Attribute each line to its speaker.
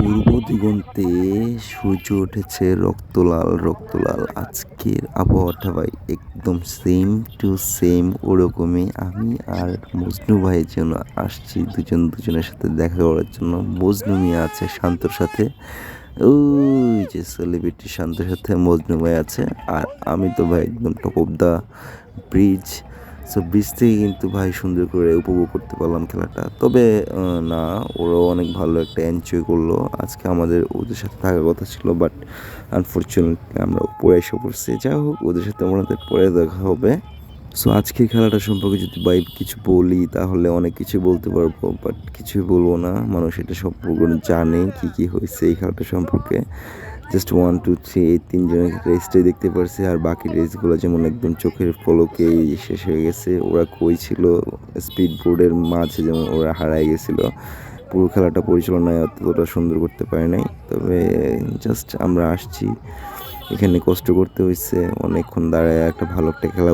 Speaker 1: পূর্ব দিগন্তে সূর্য উঠেছে রক্তলাল রক্তলাল। আজকের আবহাওয়াটা ভাই একদম সেম টু সেম ওরকমই। আমি আর মজনু ভাইয়ের জন্য আসছি দুজনের সাথে দেখা করার জন্য। মজনু মিয়া আছে শান্তর সাথে, ওই যে সেলিব্রিটি শান্তর সাথে মজনু ভাই আছে। আর আমি তো ভাই একদম top of the bridge. So bridge থেকে কিন্তু ভাই সুন্দর করে উপভোগ করতে পারলাম খেলাটা। তবে না, ওরাও অনেক ভালো একটা এনজয় করলো। আজকে আমাদের ওদের সাথে থাকার কথা ছিল, বাট আনফর্চুনেটলি আমরা পরে এসে পড়ছি। যাই হোক, ওদের সাথে আমাদের পরে দেখা হবে। সো আজকের খেলাটা সম্পর্কে যদি ভাই কিছু বলি তাহলে অনেক কিছু বলতে পারবো, বাট কিছুই বলবো না। মানুষ এটা সম্পর্কে জানে কী কী হয়েছে এই খেলাটা সম্পর্কে। জাস্ট 1 2 3 এই তিনজনের রেসটাই দেখতে পারছি, আর বাকি রেসগুলো যেমন একদম চোখের পলকেই শেষ হয়ে গেছে। ওরা কই ছিল, স্পিড বোর্ডের মাঝে যেমন ওরা হারাই গেছিল। পুরো খেলাটা পরিচালনায় অতটা সুন্দর করতে পারে নাই। তবে জাস্ট আমরা আসছি, এখানে কষ্ট করতে হয়েছে অনেকক্ষণ দাঁড়ায়, একটা ভালো একটা খেলা